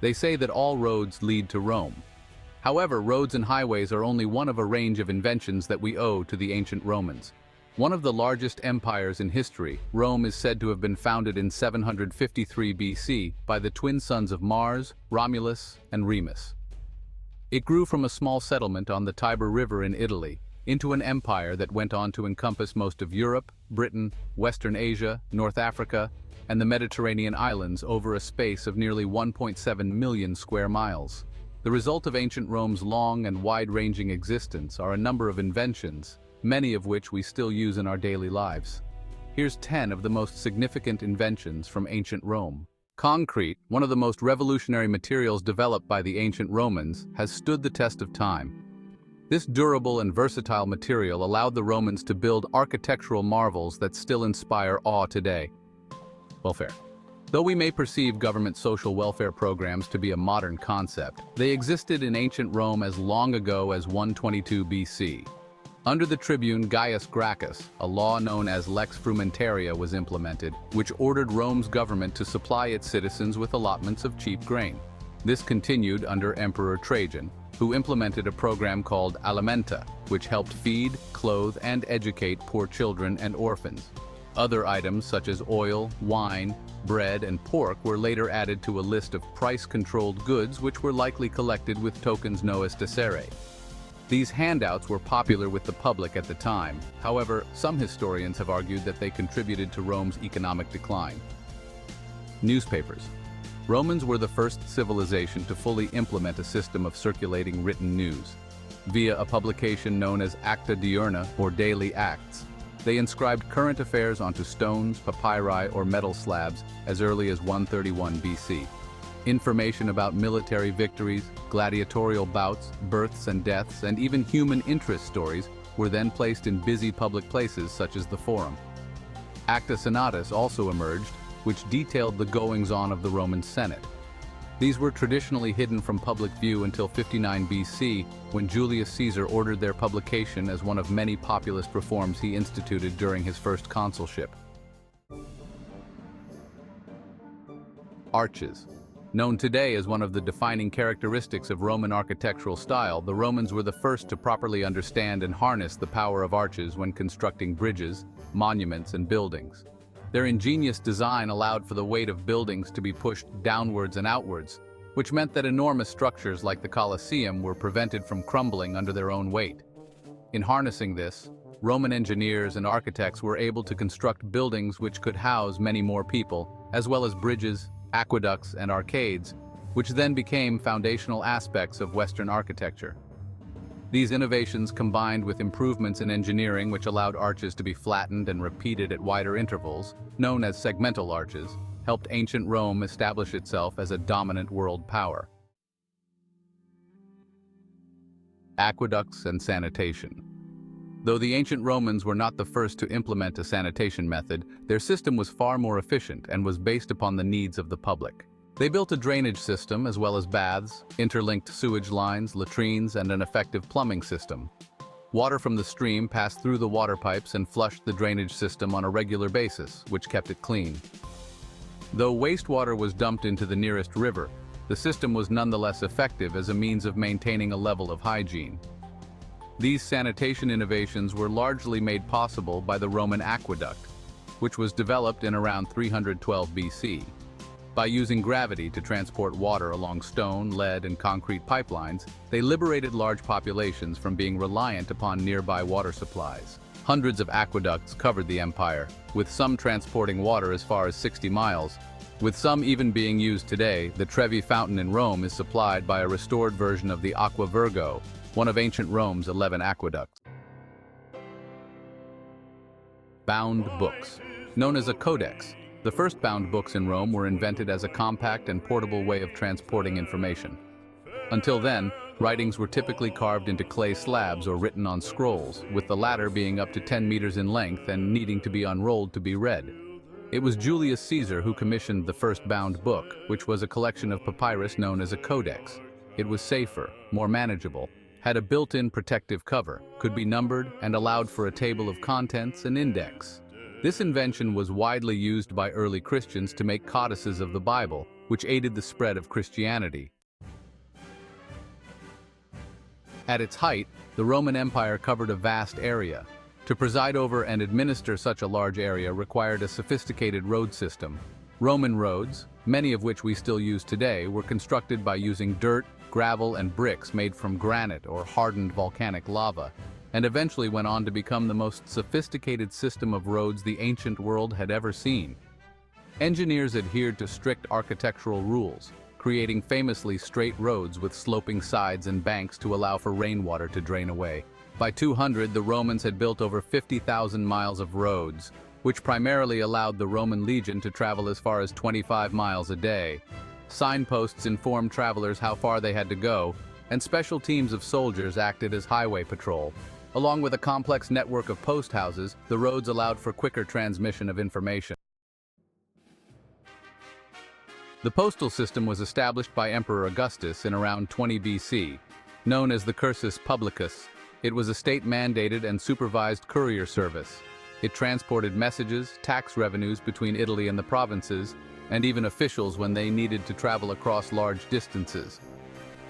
They say that all roads lead to Rome. However, roads and highways are only one of a range of inventions that we owe to the ancient Romans. One of the largest empires in history, Rome is said to have been founded in 753 BC by the twin sons of Mars, Romulus and Remus. It grew from a small settlement on the Tiber River in Italy into an empire that went on to encompass most of Europe, Britain, Western Asia, North Africa, and the Mediterranean islands over a space of nearly 1.7 million square miles. The result of ancient Rome's long and wide-ranging existence are a number of inventions, many of which we still use in our daily lives. Here's 10 of the most significant inventions from ancient Rome. Concrete, one of the most revolutionary materials developed by the ancient Romans, has stood the test of time. This durable and versatile material allowed the Romans to build architectural marvels that still inspire awe today. Welfare. Though we may perceive government social welfare programs to be a modern concept, they existed in ancient Rome as long ago as 122 BC. Under the tribune Gaius Gracchus, a law known as Lex Frumentaria was implemented, which ordered Rome's government to supply its citizens with allotments of cheap grain. This continued under Emperor Trajan, who implemented a program called Alimenta, which helped feed, clothe, and educate poor children and orphans. Other items such as oil, wine, bread, and pork were later added to a list of price-controlled goods which were likely collected with tokens nos dicere. These handouts were popular with the public at the time. However, some historians have argued that they contributed to Rome's economic decline. Newspapers. Romans were the first civilization to fully implement a system of circulating written news. Via a publication known as Acta Diurna, or Daily Acts, they inscribed current affairs onto stones, papyri, or metal slabs as early as 131 BC. Information about military victories, gladiatorial bouts, births and deaths, and even human interest stories were then placed in busy public places such as the Forum. Acta Senatus also emerged, which detailed the goings-on of the Roman Senate. These were traditionally hidden from public view until 59 BC, when Julius Caesar ordered their publication as one of many populist reforms he instituted during his first consulship. Arches. Known today as one of the defining characteristics of Roman architectural style, the Romans were the first to properly understand and harness the power of arches when constructing bridges, monuments, and buildings. Their ingenious design allowed for the weight of buildings to be pushed downwards and outwards, which meant that enormous structures like the Colosseum were prevented from crumbling under their own weight. In harnessing this, Roman engineers and architects were able to construct buildings which could house many more people, as well as bridges, aqueducts, and arcades, which then became foundational aspects of Western architecture. These innovations, combined with improvements in engineering which allowed arches to be flattened and repeated at wider intervals, known as segmental arches, helped ancient Rome establish itself as a dominant world power. Aqueducts and sanitation. Though the ancient Romans were not the first to implement a sanitation method, their system was far more efficient and was based upon the needs of the public. They built a drainage system as well as baths, interlinked sewage lines, latrines, and an effective plumbing system. Water from the stream passed through the water pipes and flushed the drainage system on a regular basis, which kept it clean. Though wastewater was dumped into the nearest river, the system was nonetheless effective as a means of maintaining a level of hygiene. These sanitation innovations were largely made possible by the Roman aqueduct, which was developed in around 312 BC. By using gravity to transport water along stone, lead, and concrete pipelines, they liberated large populations from being reliant upon nearby water supplies. Hundreds of aqueducts covered the empire, with some transporting water as far as 60 miles. With some even being used today, the Trevi Fountain in Rome is supplied by a restored version of the Aqua Virgo, one of ancient Rome's 11 aqueducts. Bound books. Known as a codex, the first bound books in Rome were invented as a compact and portable way of transporting information. Until then, writings were typically carved into clay slabs or written on scrolls, with the latter being up to 10 meters in length and needing to be unrolled to be read. It was Julius Caesar who commissioned the first bound book, which was a collection of papyrus known as a codex. It was safer, more manageable, had a built-in protective cover, could be numbered, and allowed for a table of contents and index. This invention was widely used by early Christians to make codices of the Bible, which aided the spread of Christianity. At its height, the Roman Empire covered a vast area. To preside over and administer such a large area required a sophisticated road system. Roman roads, many of which we still use today, were constructed by using dirt, gravel, and bricks made from granite or hardened volcanic lava, and eventually went on to become the most sophisticated system of roads the ancient world had ever seen. Engineers adhered to strict architectural rules, creating famously straight roads with sloping sides and banks to allow for rainwater to drain away. By 200, the Romans had built over 50,000 miles of roads, which primarily allowed the Roman legion to travel as far as 25 miles a day. Signposts informed travelers how far they had to go, and special teams of soldiers acted as highway patrol. Along with a complex network of post houses, the roads allowed for quicker transmission of information. The postal system was established by Emperor Augustus in around 20 BC. Known as the cursus publicus, it was a state-mandated and supervised courier service. It transported messages, tax revenues between Italy and the provinces, and even officials when they needed to travel across large distances.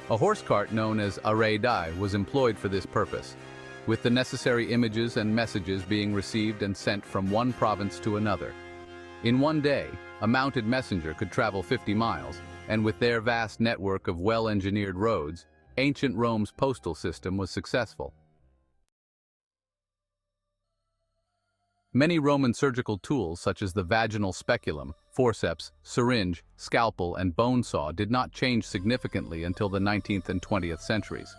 A horse cart known as array dai was employed for this purpose, with the necessary images and messages being received and sent from one province to another. In one day, a mounted messenger could travel 50 miles, and with their vast network of well-engineered roads, ancient Rome's postal system was successful. Many Roman surgical tools, such as the vaginal speculum, forceps, syringe, scalpel, and bone saw, did not change significantly until the 19th and 20th centuries.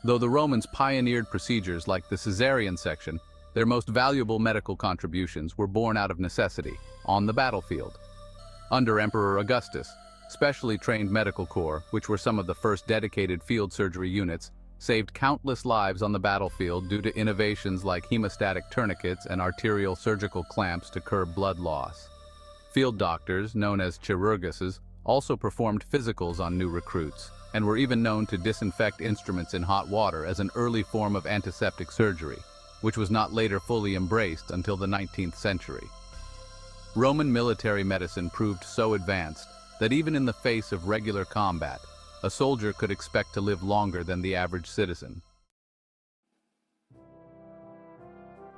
Though the Romans pioneered procedures like the cesarean section, their most valuable medical contributions were born out of necessity, on the battlefield. Under Emperor Augustus, specially trained medical corps, which were some of the first dedicated field surgery units, saved countless lives on the battlefield due to innovations like hemostatic tourniquets and arterial surgical clamps to curb blood loss. Field doctors, known as chirurguses, also performed physicals on new recruits, and were even known to disinfect instruments in hot water as an early form of antiseptic surgery, which was not later fully embraced until the 19th century. Roman military medicine proved so advanced that even in the face of regular combat, a soldier could expect to live longer than the average citizen.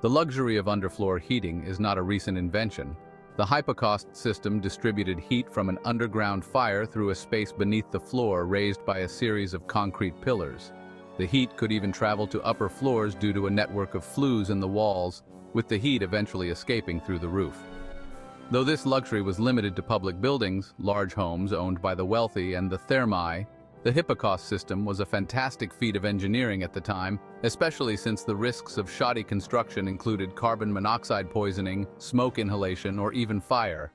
The luxury of underfloor heating is not a recent invention. The Hypocaust system distributed heat from an underground fire through a space beneath the floor raised by a series of concrete pillars. The heat could even travel to upper floors due to a network of flues in the walls, with the heat eventually escaping through the roof. Though this luxury was limited to public buildings, large homes owned by the wealthy, and the thermae, the Hypocaust system was a fantastic feat of engineering at the time, especially since the risks of shoddy construction included carbon monoxide poisoning, smoke inhalation, or even fire.